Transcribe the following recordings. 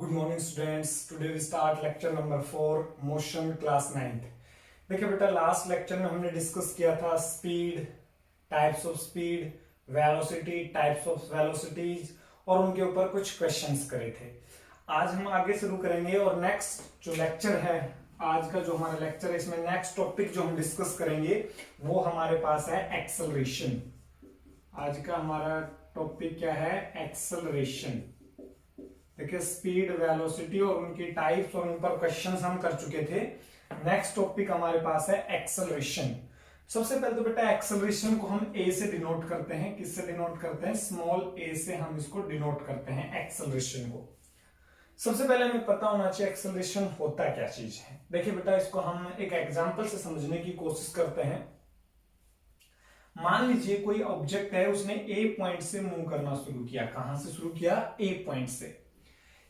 Good morning students. Today we start lecture number 4 motion class 9th। देखिए बेटा, last lecture में हमने discuss किया था speed, types of speed, velocity, types of velocities और उनके ऊपर कुछ क्वेश्चंस करे थे। आज हम आगे शुरू करेंगे और नेक्स्ट जो लेक्चर है, आज का जो हमारा लेक्चर है, इसमें नेक्स्ट टॉपिक जो हम डिस्कस करेंगे वो हमारे पास है एक्सेलरेशन। आज का हमारा टॉपिक क्या है? एक्सेलरेशन। देखिए, स्पीड, वेलोसिटी और उनकी टाइप्स और उन पर क्वेश्चंस हम कर चुके थे। नेक्स्ट टॉपिक हमारे पास है एक्सेलरेशन। सबसे पहले तो बेटा एक्सेलरेशन को हम ए से डिनोट करते हैं। किससे डिनोट करते हैं? स्मॉल ए से हम इसको डिनोट करते हैं एक्सेलरेशन को। सबसे पहले हमें पता होना चाहिए एक्सेलरेशन होता क्या चीज है। देखिए बेटा, इसको हम एक एग्जांपल से समझने की कोशिश करते हैं। मान लीजिए कोई ऑब्जेक्ट है, उसने ए पॉइंट से मूव करना शुरू किया। कहां से शुरू किया? ए पॉइंट से।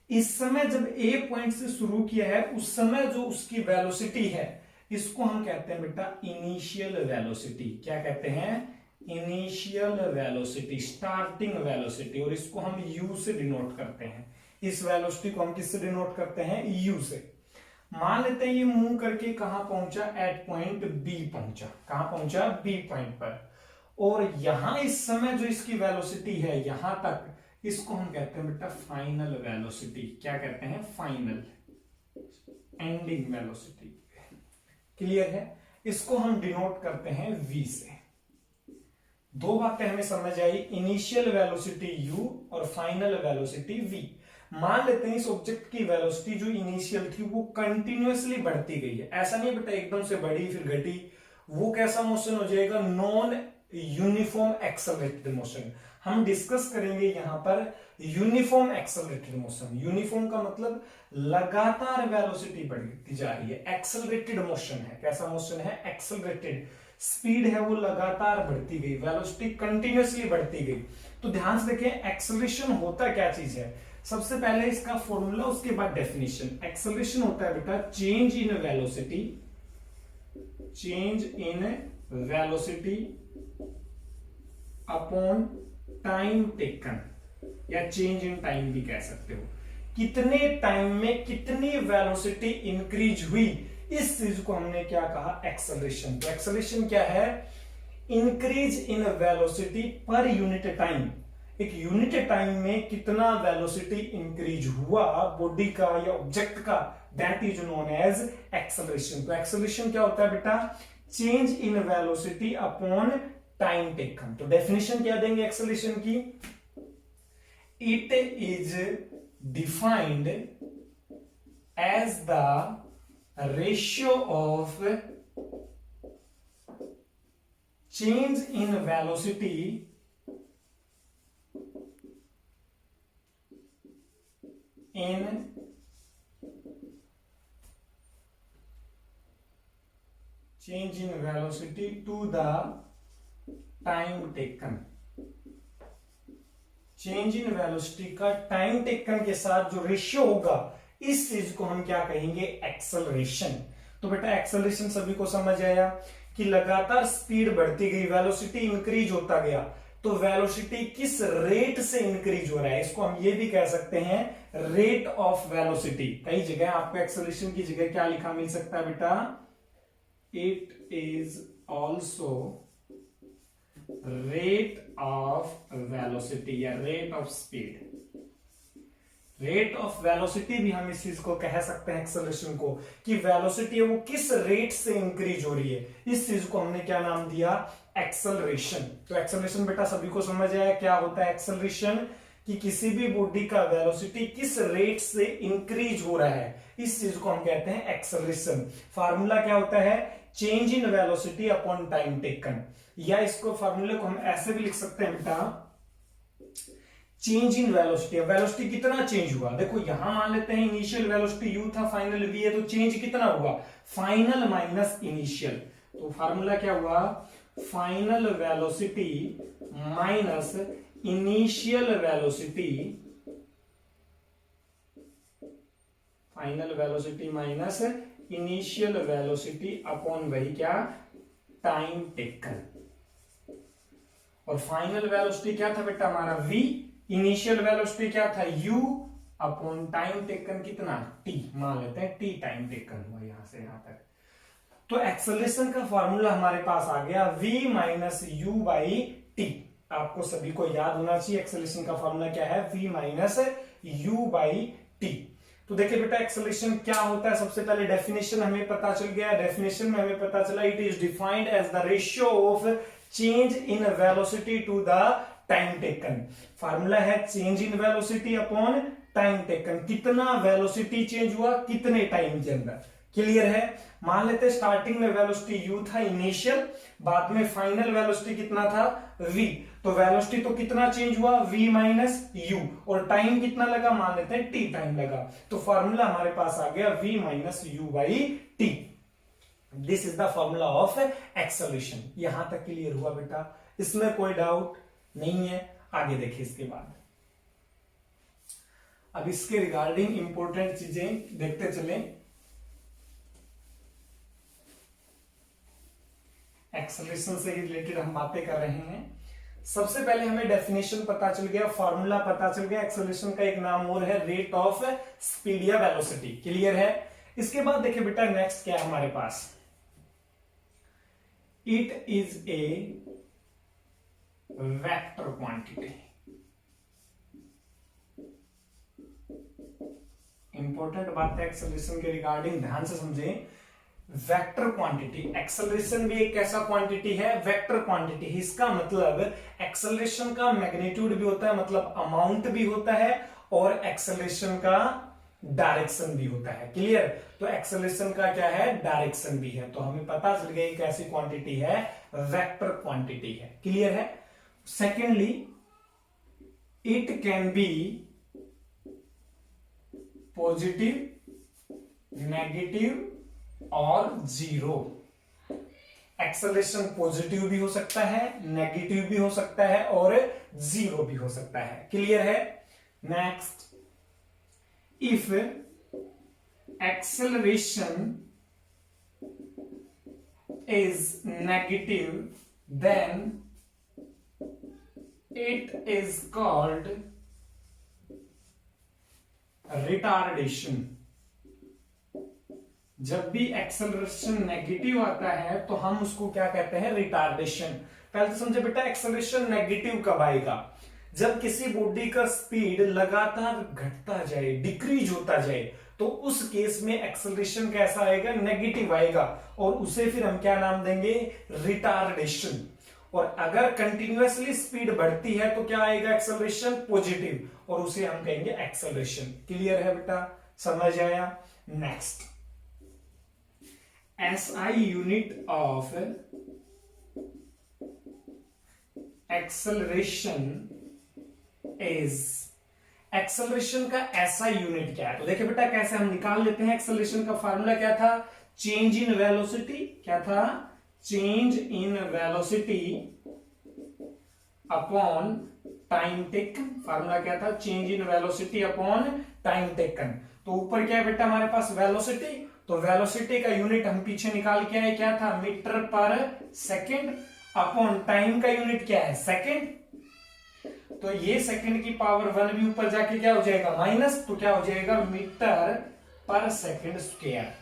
इस समय जब ए पॉइंट से शुरू किया है, उस समय जो उसकी वेलोसिटी है, इसको हम कहते हैं बेटा इनिशियल वेलोसिटी। क्या कहते हैं? Initial velocity, starting velocity. और इसको हम यू से डिनोट करते हैं। इस वेलोसिटी को हम किससे डिनोट करते हैं? यू से। मान लेते हैं ये मूव करके कहां पहुंचा? एट पॉइंट बी पहुंचा। कहां पहुंचा? बी पॉइंट पर। और यहां इस समय जो इसकी वेलोसिटी है यहां तक, इसको हम कहते हैं बेटा फाइनल वेलोसिटी। क्या कहते हैं? Final, ending velocity. क्लियर है? इसको हम डिनोट करते हैं v से। दो बातें हमें समझ आई, इनिशियल वेलोसिटी u और फाइनल वेलोसिटी v। मान लेते हैं इस ऑब्जेक्ट की वेलोसिटी जो इनिशियल थी वो कंटिन्यूअसली बढ़ती गई है। ऐसा नहीं बेटा एकदम से बढ़ी फिर घटी। वो कैसा मोशन हो जाएगा? Non uniform accelerated motion. हम डिस्कस करेंगे यहां पर यूनिफॉर्म एक्सेलरेटेड मोशन। यूनिफॉर्म का मतलब लगातार वेलोसिटी बढ़ती जा रही है। एक्सेलरेटेड मोशन है। कैसा मोशन है? एक्सेलरेटेड। स्पीड है वो लगातार बढ़ती गई, वेलोसिटी कंटिन्यूअसली बढ़ती गई। तो ध्यान से देखें, एक्सेलरेशन होता क्या चीज है। सबसे पहले इसका फॉर्मूला, उसके बाद डेफिनेशन। एक्सेलरेशन होता है बेटा change in velocity, change in velocity upon time taken, या चेंज इन टाइम भी कह सकते हो। कितने टाइम में कितनी वेलोसिटी इंक्रीज हुई, इस चीज को हमने क्या कहा? एक्सेलरेशन। तो एक्सेलरेशन क्या है? Increase in velocity per unit time. एक यूनिट टाइम में कितना वेलोसिटी इंक्रीज हुआ बॉडी का या ऑब्जेक्ट का, that is known as acceleration. तो एक्सेलरेशन क्या होता है बेटा? Change in velocity upon time taken. तो डेफिनेशन क्या देंगे एक्सेलरेशन की? It is defined as the ratio of change in velocity in change in velocity to the time taken। Change in velocity का टाइम टेकन के साथ जो ratio होगा, इस चीज को हम क्या कहेंगे? एक्सेलरेशन। तो बेटा एक्सेलरेशन सभी को समझ आया कि लगातार स्पीड बढ़ती गई, वेलोसिटी इंक्रीज होता गया। तो वेलोसिटी किस रेट से इंक्रीज हो रहा है, इसको हम ये भी कह सकते हैं रेट ऑफ वेलोसिटी। कई जगह आपको एक्सेलरेशन की जगह क्या लिखा मिल सकता है बेटा? It is also rate of velocity या rate of speed। Rate of velocity भी हम इस चीज को कह सकते हैं एक्सेलरेशन को, कि वेलोसिटी है वो किस रेट से इंक्रीज हो रही है। इस चीज को हमने क्या नाम दिया? एक्सेलरेशन। तो एक्सेलरेशन बेटा सभी को समझ आया क्या होता है एक्सेलरेशन, कि किसी भी बॉडी का वेलोसिटी किस रेट से इंक्रीज हो रहा है, इस चीज को हम कहते हैं एक्सेलरेशन। फार्मूला क्या होता है? Change in velocity upon time taken. या इसको फार्मूले को हम ऐसे भी लिख सकते हैं बेटा, चेंज इन वेलोसिटी। वेलोसिटी कितना चेंज हुआ? देखो यहां मान लेते हैं इनिशियल वेलोसिटी u था, फाइनल v है, तो चेंज कितना हुआ? Final minus initial. तो फार्मूला क्या हुआ? Final velocity minus initial velocity, final velocity minus initial velocity upon वही क्या? Time taken. और फाइनल वेलोसिटी क्या था बेटा हमारा? v। इनिशियल वेलोसिटी क्या था? u। अपॉन टाइम टेकन कितना t, मान लेते हैं t टाइम टेकन हुआ यहां से यहां तक। तो एक्सेलरेशन का फॉर्मूला हमारे पास आ गया v minus U by T. आपको सभी को याद होना चाहिए एक्सेलरेशन का फॉर्मूला क्या है, v minus U by T. तो देखिए बेटा एक्सेलरेशन क्या होता है, सबसे पहले डेफिनेशन हमें पता चल गया। डेफिनेशन में हमें पता चला it is defined as the ratio of change in velocity to the time taken. Formula है change in velocity upon time taken, कितना वेलोसिटी चेंज हुआ कितने टाइम के अंदर। क्लियर है। मान लेते स्टार्टिंग में वेलोसिटी u था इनिशियल, बाद में फाइनल वेलोसिटी कितना था v। तो वेलोसिटी तो कितना चेंज हुआ v माइनस यू, और टाइम कितना लगा, मान लेते हैं t टाइम लगा। तो फॉर्मूला हमारे पास आ गया v minus U by T. This is the formula of acceleration. यहां तक क्लियर हुआ बेटा, इसमें कोई डाउट नहीं है। आगे देखिए इसके बाद, अब इसके रिगार्डिंग इंपॉर्टेंट चीजें देखते चलें। एक्सेलरेशन से रिलेटेड हम बातें कर रहे हैं। सबसे पहले हमें डेफिनेशन पता चल गया, फॉर्मूला पता चल गया। एक्सेलरेशन का एक नाम और है रेट ऑफ स्पीड या वेलोसिटी। क्लियर है। इसके बाद देखिए बेटा नेक्स्ट क्या है हमारे पास, it is a vector quantity. Important बात है एक्सेलरेशन के रिगार्डिंग, ध्यान से समझें। वेक्टर क्वांटिटी, एक्सेलरेशन भी एक ऐसा क्वांटिटी है, वेक्टर क्वांटिटी। इसका मतलब एक्सेलरेशन का मैग्नीट्यूड भी होता है, मतलब अमाउंट भी होता है, और एक्सेलरेशन का डायरेक्शन भी होता है। क्लियर। तो एक्सेलरेशन का क्या है, डायरेक्शन भी है। तो हमें पता चल गया कि कैसी क्वांटिटी है, वेक्टर क्वांटिटी है। क्लियर है। Secondly, it can be positive, negative और जीरो। एक्सेलरेशन पॉजिटिव भी हो सकता है, नेगेटिव भी हो सकता है, और जीरो भी हो सकता है। क्लियर है। Next, if acceleration is negative then it is called retardation. जब भी एक्सेलरेशन नेगेटिव आता है तो हम उसको क्या कहते हैं, रिटार्डेशन। पहले तो समझे बेटा एक्सेलरेशन नेगेटिव कब आएगा, जब किसी बॉडी का स्पीड लगातार घटता जाए, डिक्रीज होता जाए, तो उस केस में एक्सेलरेशन कैसा आएगा, नेगेटिव आएगा, और उसे फिर हम क्या नाम देंगे, रिटार्डेशन। और अगर कंटिन्यूअसली स्पीड बढ़ती है तो क्या आएगा, एक्सेलरेशन पॉजिटिव, और उसे हम कहेंगे एक्सेलरेशन। क्लियर है बेटा, समझ आया। Next, SI unit of acceleration is, acceleration का SI यूनिट क्या है। तो देखिए बेटा कैसे हम निकाल लेते हैं। एक्सेलरेशन का फार्मूला क्या था, चेंज इन वेलोसिटी। क्या था, change in velocity upon time taken. Formula क्या था, change in velocity upon time taken. तो ऊपर क्या है बेटा हमारे पास, वेलोसिटी। तो वेलोसिटी का यूनिट हम पीछे निकाल के आए, क्या था, मीटर पर सेकंड, अपॉन टाइम का यूनिट क्या है, सेकंड। तो ये सेकंड की पावर 1 भी ऊपर जाके क्या हो जाएगा, माइनस। तो क्या हो जाएगा, मीटर पर सेकंड स्क्वायर।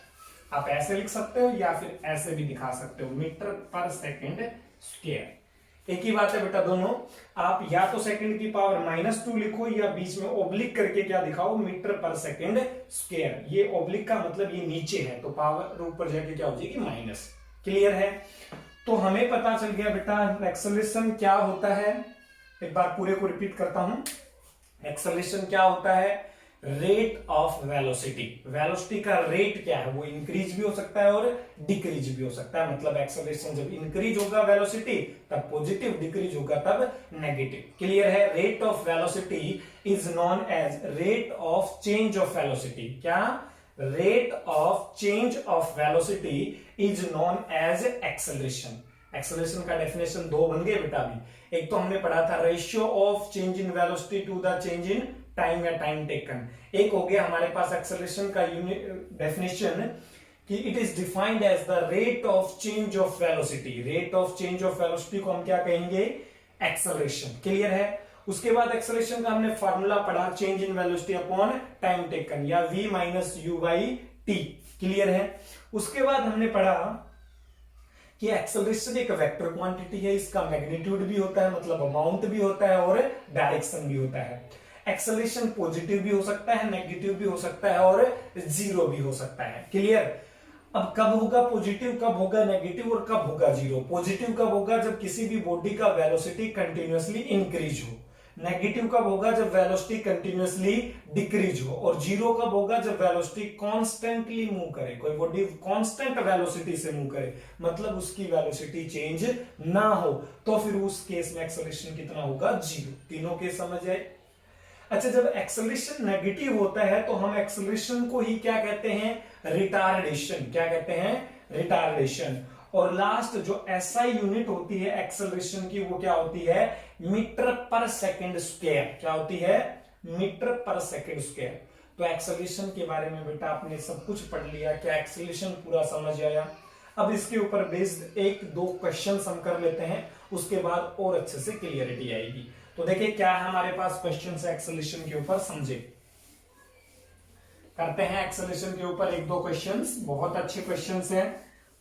आप ऐसे लिख सकते हो या फिर ऐसे भी दिखा सकते हो, मीटर पर सेकंड स्क्वायर। एक ही बात है बेटा दोनों। आप या तो सेकंड की पावर -2 लिखो, या बीच में ओब्लिक करके क्या दिखाओ, मीटर पर सेकंड स्क्वायर। ये ओब्लिक का मतलब ये नीचे है, तो पावर ऊपर जाके क्या हो जाएगी, माइनस। क्लियर है। तो हमें पता चल गया बेटा एक्सेलरेशन क्या होता है। एक बार पूरे को रिपीट करता हूं। एक्सेलरेशन क्या होता है, रेट ऑफ वेलोसिटी। वेलोसिटी का रेट क्या है, वो इंक्रीज भी हो सकता है और डिक्रीज भी हो सकता है। मतलब एक्सेलरेशन जब इंक्रीज होगा वेलोसिटी तब पॉजिटिव, डिक्रीज होगा तब नेगेटिव। क्लियर है। Rate of velocity is known as rate of change of velocity. क्या, rate of change of velocity is known as acceleration. Acceleration का डेफिनेशन 2 बन गए बेटा अभी। एक तो हमने पढ़ा था ratio of change in velocity to the change in time या टाइम टेकन। एक हो गया हमारे पास एक्सेलरेशन का यूनिट डेफिनेशन कि it is defined as the rate of change of velocity. Rate of change of velocity को हम क्या कहेंगे, एक्सेलरेशन। क्लियर है। उसके बाद एक्सेलरेशन का हमने फार्मूला पढ़ा, change in velocity upon time taken, या v minus U by T. Clear है। उसके बाद हमने पढ़ा कि एक्सेलरेशन एक वेक्टर क्वांटिटी है, इसका मैग्नीट्यूड भी होता है, मतलब अमाउंट भी होता है, और डायरेक्शन भी होता है। एक्सेलरेशन पॉजिटिव भी हो सकता है, नेगेटिव भी हो सकता है, और जीरो भी हो सकता है। क्लियर। अब कब होगा पॉजिटिव, कब होगा नेगेटिव, और कब होगा जीरो। पॉजिटिव कब होगा, जब किसी भी बॉडी का वेलोसिटी कंटिन्यूअसली इंक्रीज हो। नेगेटिव कब होगा, जब वेलोसिटी कंटिन्यूअसली डिक्रीज हो। और जीरो कब होगा, जब वेलोसिटी कांस्टेंटली मूव करे, कोई बॉडी कांस्टेंट वेलोसिटी से मूव करे, मतलब उसकी वेलोसिटी चेंज ना हो, तो फिर उस केस में एक्सेलरेशन कितना होगा, जीरो। तीनों केस समझ आए। अच्छा, जब एक्सेलरेशन नेगेटिव होता है तो हम एक्सेलरेशन को ही क्या कहते हैं, रिटार्डेशन। क्या कहते हैं, रिटार्डेशन। और लास्ट जो एसआई यूनिट होती है एक्सेलरेशन की, वो क्या होती है, मीटर पर सेकंड स्क्वायर। क्या होती है, मीटर पर सेकंड स्क्वायर। तो एक्सेलरेशन के बारे में बेटा आपने सब कुछ पढ़ लिया, क्या एक्सेलरेशन पूरा समझ आया। अब इसके ऊपर बेस्ड एक दो क्वेश्चन हम कर लेते हैं, उसके बाद और अच्छे से क्लियरिटी आएगी। तो देखिए क्या है हमारे पास क्वेश्चन है एक्सेलरेशन के ऊपर, समझे। करते हैं एक्सेलरेशन के ऊपर एक दो क्वेश्चंस, बहुत अच्छे क्वेश्चंस हैं,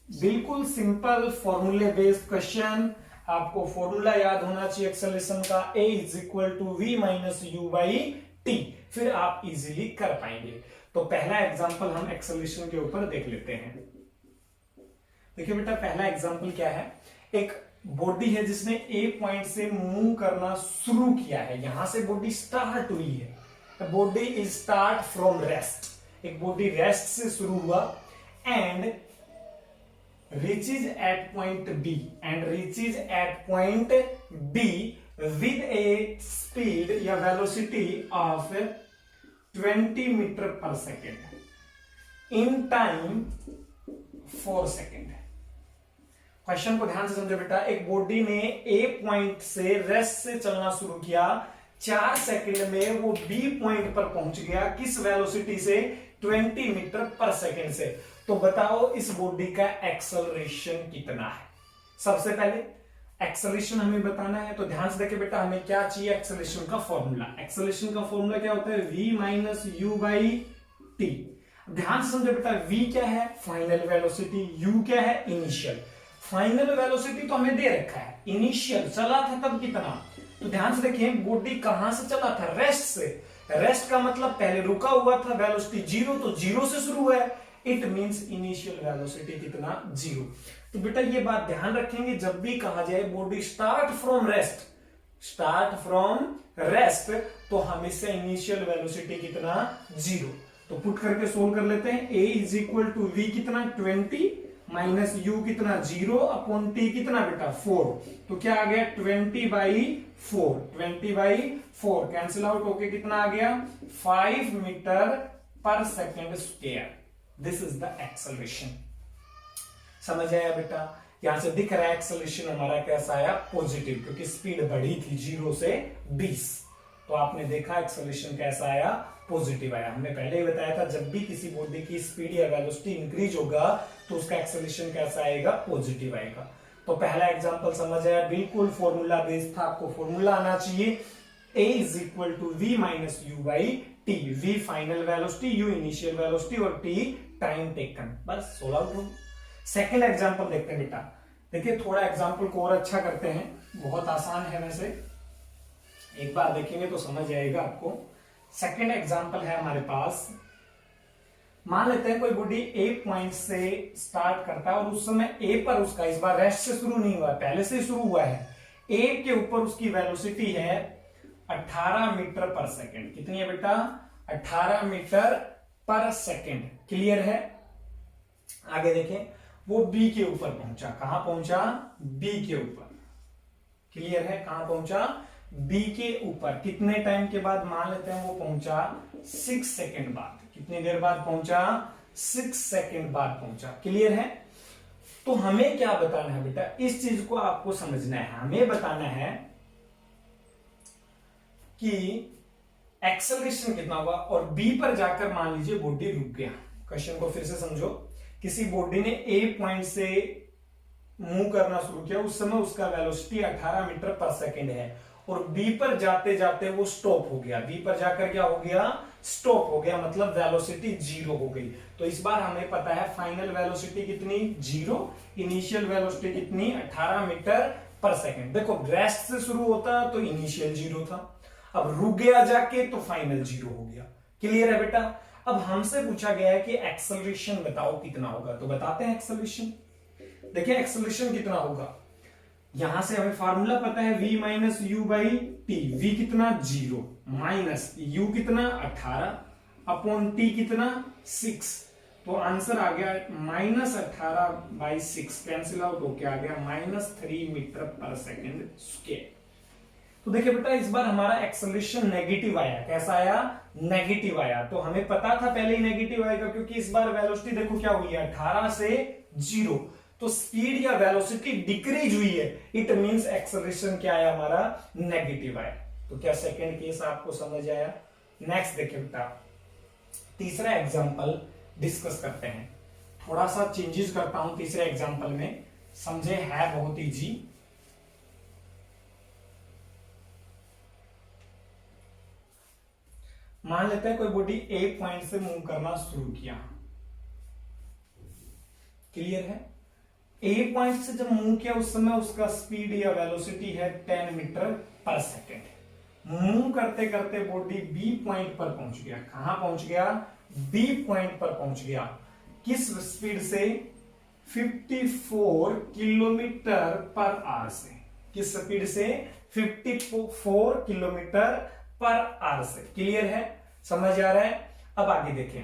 बिल्कुल सिंपल फॉर्मूले बेस्ड क्वेश्चन। आपको फॉर्मूला याद होना चाहिए एक्सेलरेशन का, a is equal to V minus U by T, फिर आप इजीली कर पाएंगे। तो पहला एग्जांपल हम एक्सेलरेशन के ऊपर देख लेते हैं। देखिए बेटा पहला एग्जांपल क्या है, एक बॉडी है जिसने ए पॉइंट से मूव करना शुरू किया है, यहां से बॉडी स्टार्ट हुई है, body is start from rest, एक बॉडी रेस्ट से शुरू हुआ, and reaches at point B and reaches at point B with a speed या velocity of 20 मीटर पर second in time 4 second. Question को ध्यान से समझो बेटा, एक बॉडी ने A पॉइंट से रेस्ट से चलना शुरू किया, 4 सेकेंड में वो B पॉइंट पर पहुंच गया, किस वेलोसिटी से, 20 मीटर पर सेकेंड से। तो बताओ इस बॉडी का एक्सेलरेशन कितना है। सबसे पहले एक्सेलरेशन हमें बताना है, तो ध्यान से देखिए बेटा हमें क्या चाहिए, एक्सेलरेशन का फॉर्मूला। एक्सेलरेशन का फॉर्मूला क्या होता है, v minus U by T. ध्यान से समझो बेटा, v क्या है, फाइनल वेलोसिटी, u क्या है, इनिशियल। फाइनल वेलोसिटी तो हमें दे रखा है, इनिशियल चला था तब कितना। तो ध्यान से देखिए बॉडी कहां से चला था, रेस्ट से। रेस्ट का मतलब पहले रुका हुआ था, वेलोसिटी जीरो, तो जीरो से शुरू है, इट मींस इनिशियल वेलोसिटी कितना, जीरो। तो बेटा ये बात ध्यान रखेंगे, जब भी कहा जाए body start from rest, start from rest, तो हमेशा इनिशियल वेलोसिटी कितना, जीरो। तो पुट करके सोल्व कर लेते हैं, a is equal to V कितना 20 माइनस यू कितना 0 अपॉन टी कितना बेटा 4। तो क्या आ गया 20/4, 20/4 कैंसिल आउट होके कितना आ गया 5 मीटर पर second square. This is the acceleration. समझ आया बेटा, यहां से दिख रहा है एक्सेलरेशन हमारा कैसा आया, पॉजिटिव, क्योंकि स्पीड बढ़ी थी 0 से 20। तो आपने देखा एक्सेलरेशन कैसा आया, पॉजिटिव आया। हमने पहले ही बताया था जब भी किसी बॉडी की स्पीड या वेलोसिटी इंक्रीज होगा तो उसका एक्सेलरेशन कैसा आएगा, पॉजिटिव आएगा। तो पहला एग्जांपल समझ आया, बिल्कुल फॉर्मूला बेस्ड था, आपको फॉर्मूला आना चाहिए a is equal to v minus U by T. v final velocity, u initial velocity और t टाइम टेकन, बस सोल्व आउट हो। सेकेंड एग्जांपल देखते हैं बेटा। देखिए थोड़ा एग्जांपल को और अच्छा करते हैं, बहुत आसान है वैसे, एक बार देखेंगे तो समझ आएगा आपको। सेकेंड एग्जांपल है हमारे पास, मान लेते हैं कोई बॉडी ए पॉइंट से स्टार्ट करता है और उस समय ए पर उसका, इस बार रेस्ट से शुरू नहीं हुआ, पहले से शुरू हुआ है। ए के ऊपर उसकी वेलोसिटी है 18 मीटर पर सेकेंड। कितनी है बेटा, 18 मीटर पर सेकेंड। क्लियर है। आगे देखें, वो बी के ऊपर पहुंचा, कहां पहुंचा, बी के ऊपर। क्लियर है, कहां पहुंचा, बी के ऊपर। कितने टाइम के बाद, मान लेते हैं वो पहुंचा 6 सेकेंड बाद। कितनी देर बाद पहुंचा, 6 सेकेंड बाद पहुंचा। क्लियर है। तो हमें क्या बताना है बेटा, इस चीज को आपको समझना है। हमें बताना है कि एक्सेलरेशन कितना होगा, और बी पर जाकर मान लीजिए बॉडी रुक गया। क्वेश्चन को फिर से समझो, किसी बॉडी ने ए पॉइंट से मूव करना शुरू किया, उस समय उसका वेलोसिटी 18 मीटर पर सेकेंड है, और बी पर जाते जाते वो स्टॉप हो गया, बी पर जाकर क्या हो गया, स्टॉप हो गया, मतलब वेलोसिटी जीरो हो गई। तो इस बार हमें पता है फाइनल वेलोसिटी कितनी, जीरो, इनिशियल वेलोसिटी कितनी, 18 मीटर पर सेकंड। देखो रेस्ट से शुरू होता तो इनिशियल जीरो था, अब रुक गया जाके तो फाइनल जीरो हो गया। क्लियर है बेटा। अब हमसे पूछा गया है कि एक्सेलरेशन बताओ कितना होगा, तो बताते हैं एक्सेलरेशन। देखिए एक्सेलरेशन कितना होगा, यहां से हमें फार्मूला पता है v minus U by T. v कितना, जीरो, माइनस u कितना 18 अपॉन t कितना 6। तो आंसर आ गया माइनस 18/6, कैंसिल आउट होके आ गया -3 मीटर पर सेकेंड स्क्वायर। तो देखिए बेटा इस बार हमारा एक्सेलरेशन नेगेटिव आया। कैसा आया, नेगेटिव आया। तो हमें पता था पहले ही नेगेटिव आएगा, क्योंकि इस बार वेलोसिटी देखो क्या हुई है, 18 से 0, तो स्पीड या वेलोसिटी डिक्रीज हुई है। इट मींस एक्सेलरेशन क्या आया हमारा, नेगेटिव आया। तो क्या सेकंड केस आपको समझ आया। नेक्स्ट देखिए बेटा, तीसरा एग्जांपल डिस्कस करते हैं। थोड़ा सा चेंजेस करता हूं तीसरे एग्जांपल में, समझे है बहुत इजी। मान लेते हैं कोई बॉडी ए पॉइंट से मूव करना शुरू किया। क्लियर है। ए पॉइंट से जब मूव किया उस समय उसका स्पीड या वेलोसिटी है 10 मीटर पर सेकेंड। मूव करते करते बॉडी बी पॉइंट पर पहुंच गया। कहां पहुंच गया, बी पॉइंट पर पहुंच गया। किस स्पीड से, 54 किलोमीटर पर आवर से। किस स्पीड से, 54 किलोमीटर पर आवर से। क्लियर है, समझ आ रहा है। अब आगे देखें,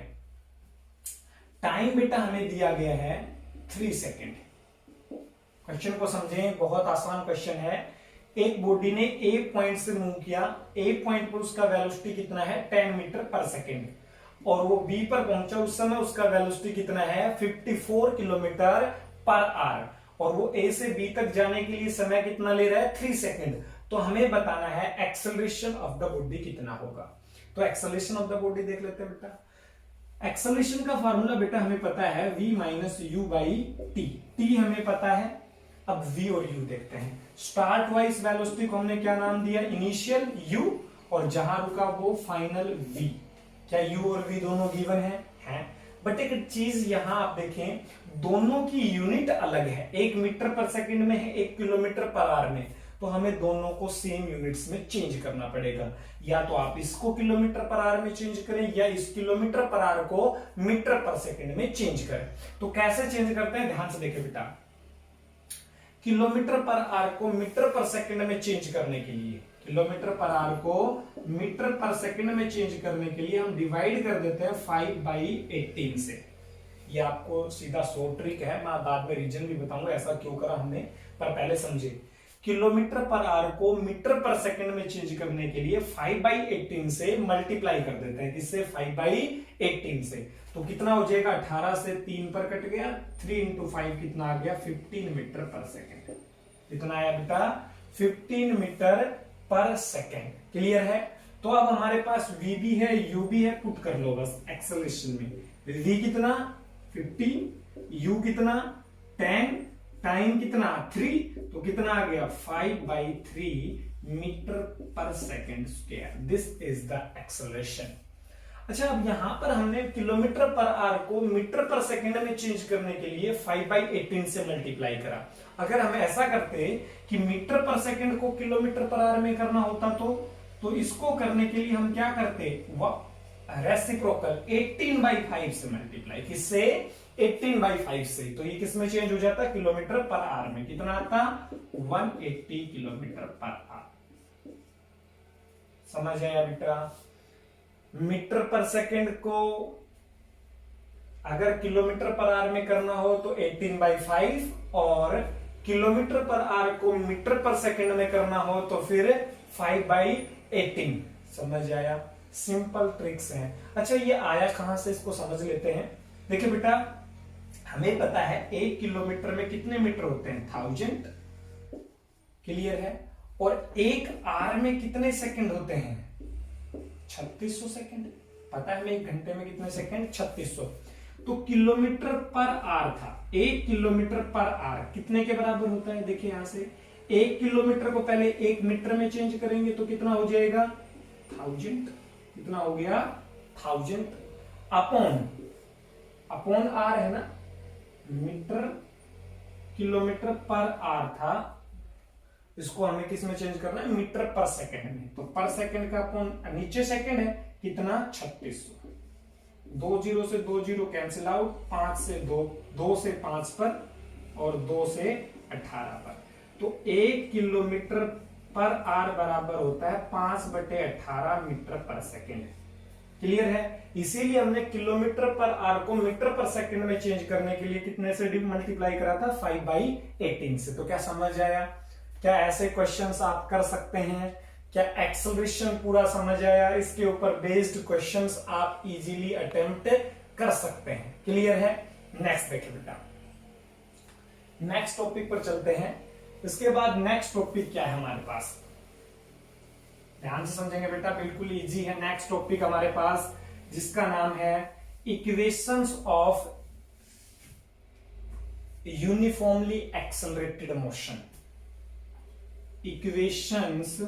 टाइम बेटा हमें दिया गया है 3 सेकेंड। क्वेश्चन को समझें, बहुत आसान क्वेश्चन है। एक बॉडी ने ए पॉइंट से मूव किया, ए पॉइंट पर उसका वेलोसिटी कितना है 10 मीटर पर सेकेंड, और वो बी पर पहुंचा उस समय उसका वेलोसिटी कितना है 54 किलोमीटर पर आवर, और वो ए से बी तक जाने के लिए समय कितना ले रहा है 3 सेकेंड। तो हमें बताना है एक्सेलरेशन ऑफ द बॉडी कितना होगा। तो एक्सेलरेशन ऑफ द बॉडी देख लेते हैं बेटा। एक्सेलरेशन का फार्मूला बेटा हमें पता है v minus U by T. T हमें पता है, अब v और u देखते हैं। स्टार्ट वाइज वेलोसिटी को हमने क्या नाम दिया, इनिशियल u, और जहां रुका वो फाइनल v। क्या u और v दोनों गिवन है? बट एक चीज यहां आप देखें, दोनों की यूनिट अलग है, 1 मीटर पर सेकंड में है, 1 किलोमीटर पर आवर में। तो हमें दोनों को सेम यूनिट्स में चेंज करना पड़ेगा। या तो आप इसको किलोमीटर पर आवर में चेंज करें, या इस किलोमीटर पर आवर को मीटर पर सेकंड में चेंज करें। तो कैसे चेंज करते हैं, ध्यान से देखिए बेटा। किलोमीटर पर आवर को मीटर पर सेकंड में चेंज करने के लिए, किलोमीटर पर आवर को मीटर पर सेकंड में चेंज करने के लिए हम डिवाइड कर देते हैं 5/18 से। ये आपको सीधा शॉर्ट ट्रिक है, मैं बाद में रीजन भी बताऊंगा ऐसा क्यों करा हमने, पर पहले समझे। किलोमीटर पर आवर को मीटर पर सेकंड में चेंज करने के लिए 5/18 से मल्टीप्लाई कर देते हैं। किससे, 5/18 से। तो कितना हो जाएगा, 18 से 3 पर कट गया, 3 × 5 कितना आ गया, 15 मीटर पर सेकंड। कितना आया बेटा, 15 मीटर पर सेकंड। क्लियर है। तो अब हमारे पास v भी है, u भी है, पुट कर लो बस एक्सेलरेशन में। v कितना 15, u कितना 10, टाइम कितना 3, तो कितना आ गया 5/3 मीटर पर second square. This is the acceleration. अच्छा, अब यहां पर हमने किलोमीटर पर आवर को मीटर पर सेकेंड में चेंज करने के लिए 5/18 से मल्टीप्लाई करा। अगर हम ऐसा करते कि मीटर पर सेकेंड को किलोमीटर पर आवर में करना होता तो इसको करने के लिए हम क्या करते, रेसिप्रोकल 18/5 से मल्टीप्लाई। किससे, 18/5 से। तो ये किस में चेंज हो जाता है, किलोमीटर पर आवर में। कितना आता, 180 किलोमीटर पर आवर। समझ आया बेटा। मीटर पर सेकंड को अगर किलोमीटर पर आवर में करना हो तो 18/5, और किलोमीटर पर आवर को मीटर पर सेकंड में करना हो तो फिर 5/18। समझ आया, सिंपल ट्रिक्स हैं। अच्छा, ये आया कहां से, इसको समझ लेते हैं। देखिए बेटा, हमें पता है 1 किलोमीटर में कितने मीटर होते हैं, 1000। क्लियर है। और 1 आवर में कितने सेकंड होते हैं, 3600 सेकंड। पता है हमें 1 घंटे में कितने सेकंड, 3600। तो किलोमीटर पर आवर था, 1 किलोमीटर पर आवर कितने के बराबर होता है, देखिए यहां से 1 किलोमीटर को पहले 1 मीटर में चेंज करेंगे तो कितना हो जाएगा 1000। कितना हो गया 1000 अपॉन आर है ना, मीटर किलोमीटर पर आर था, इसको हमें किस में चेंज करना है मीटर पर सेकंड में। तो पर सेकंड का अपॉन नीचे सेकंड है कितना 3600। 2 जीरो से 2 जीरो कैंसिल आउट, 5 से 2 से 5 पर और 2 से 18 पर। तो 1 किलोमीटर पर आर बराबर होता है 5/18 मीटर पर सेकंड। क्लियर है। इसीलिए हमने किलोमीटर पर आर को मीटर पर सेकंड में चेंज करने के लिए कितने से मल्टीप्लाई करा था 5/18 से। तो क्या समझ आया? क्या ऐसे क्वेश्चंस आप कर सकते हैं? क्या एक्सेलरेशन पूरा समझ आया? इसके ऊपर बेस्ड क्वेश्चंस आप इजीली अटेम्प्ट कर सकते हैं। क्लियर है। नेक्स्ट देखिए बेटा, नेक्स्ट टॉपिक पर चलते हैं। इसके बाद नेक्स्ट टॉपिक क्या है हमारे पास, ध्यान से समझेंगे बेटा, बिल्कुल इजी है। नेक्स्ट टॉपिक हमारे पास जिसका नाम है equations of uniformly accelerated motion. Equations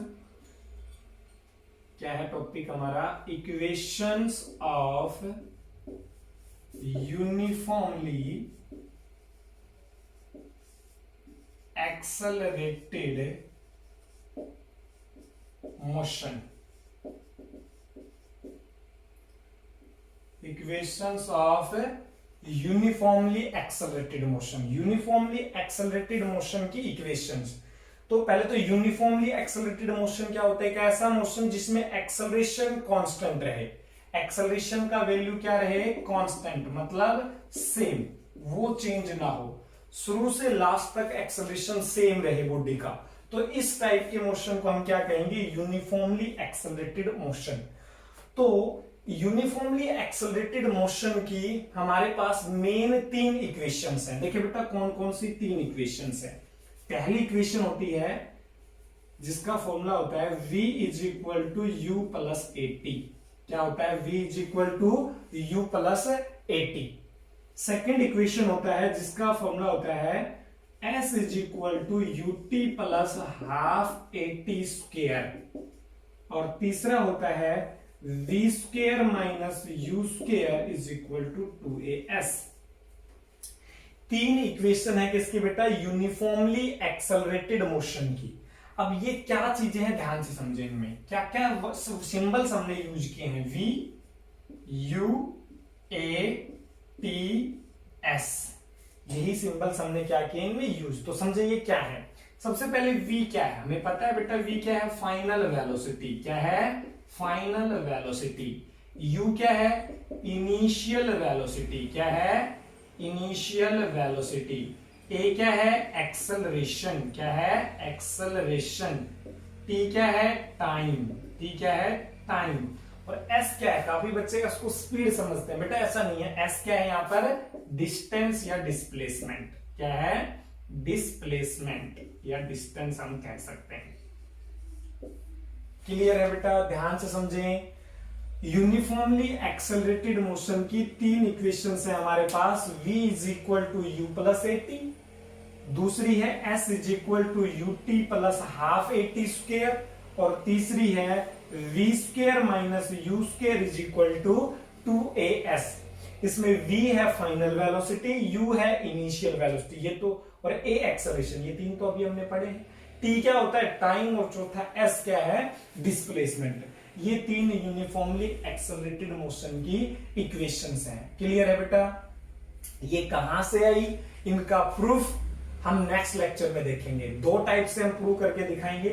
क्या है टॉपिक हमारा, equations of uniformly accelerated motion. Equations of uniformly accelerated motion. Uniformly accelerated motion की इक्वेशंस। तो पहले तो यूनिफॉर्मली एक्सेलरेटेड मोशन क्या होता है? एक ऐसा मोशन जिसमें एक्सेलरेशन कांस्टेंट रहे। एक्सेलरेशन का वैल्यू क्या रहे? कांस्टेंट, मतलब सेम, वो चेंज ना हो, शुरू से लास्ट तक एक्सेलरेशन सेम रहे बॉडी का। तो इस टाइप के मोशन को हम क्या कहेंगे? Uniformly accelerated motion. तो यूनिफॉर्मली एक्सेलरेटेड मोशन की हमारे पास मेन 3 इक्वेशंस हैं। देखिए बेटा कौन कौन सी 3 इक्वेशंस हैं। पहली इक्वेशन होती है जिसका फॉर्मूला होता है v is equal to U plus A T. क्या होता है? v is equal to U plus A T. Second equation होता है जिसका फॉर्मूला होता है s is equal to U T plus half A T square. और तीसरा होता है v square minus U square is equal to 2as। 3 equation है किसकी बेटा? यूनिफॉर्मली एक्सेलरेटेड मोशन की। अब ये क्या चीजें हैं, ध्यान से समझें। इनमें क्या क्या सिंबल्स हमने यूज किए हैं? v u a t s, यही सिंबल्स हमने क्या किए इनमें यूज। तो समझे ये क्या है। सबसे पहले v क्या है? हमें पता है बेटा v क्या है? Final velocity. क्या है? Final velocity. u क्या है? Initial velocity. क्या है? Initial velocity. a क्या है? एक्सेलरेशन। क्या है? एक्सेलरेशन। t क्या है? टाइम। t क्या है? टाइम। और s क्या है? काफी बच्चे इसको स्पीड समझते हैं, बेटा ऐसा नहीं है। s क्या है यहाँ पर? डिस्टेंस या डिस्प्लेसमेंट। क्या है? डिस्प्लेसमेंट या डिस्टेंस हम कह सकते हैं। क्लियर है बेटा? ध्यान से समझें। यूनिफॉर्मली एक्सेलरेटेड मोशन की 3 इक्वेशंस है हमारे पास। v is equal to U plus A T, दूसरी है s is equal to U T plus half A T square, और तीसरी है v square minus U square is equal to 2as। इसमें v है फाइनल वेलोसिटी, u है initial velocity, ये तो, और a एक्सेलरेशन। ये 3 तो अभी हमने पढ़े हैं। t क्या होता है? टाइम, और चौथा s क्या है? डिस्प्लेसमेंट। ये 3 यूनिफॉर्मली एक्सेलरेटेड मोशन की इक्वेशंस हैं। क्लियर है बेटा? ये कहां से आई, इनका प्रूफ हम नेक्स्ट लेक्चर में देखेंगे। 2 टाइप से हम प्रूव करके दिखाएंगे,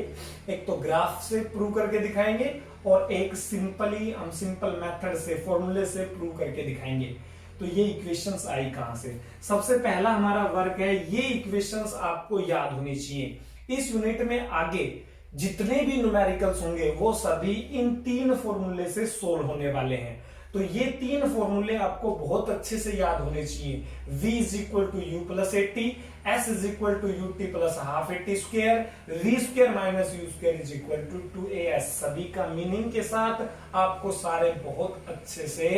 एक तो ग्राफ से प्रूव करके दिखाएंगे और एक सिंपली हम सिंपल मेथड से, फॉर्मूले से प्रूव करके दिखाएंगे। तो ये इक्वेशंस आई कहां से? सबसे पहला हमारा वर्क है, ये इक्वेशंस आपको याद होनी चाहिए। इस यूनिट में आगे जितने भी न्यूमेरिकल्स होंगे वो सभी इन 3 फॉर्मूले से सोल्व होने वाले हैं। तो ये 3 फॉर्मूले आपको बहुत अच्छे से याद होने चाहिए। v is equal to U plus A T, s is equal to U T plus half A T square, v square minus U square is equal to 2as। सभी का मीनिंग के साथ आपको सारे बहुत अच्छे से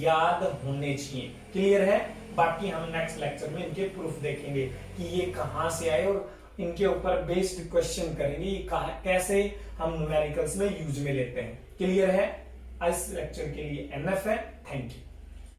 याद होने चाहिए। क्लियर है? बाकी हम नेक्स्ट लेक्चर में इनके प्रूफ देखेंगे कि ये कहां से आए और इनके ऊपर बेस्ड क्वेश्चन करेंगे, ये कैसे हम न्यूमेरिकल्स में यूज में लेते हैं। क्लियर है? इस लेक्चर के लिए एनफ है। Thank you.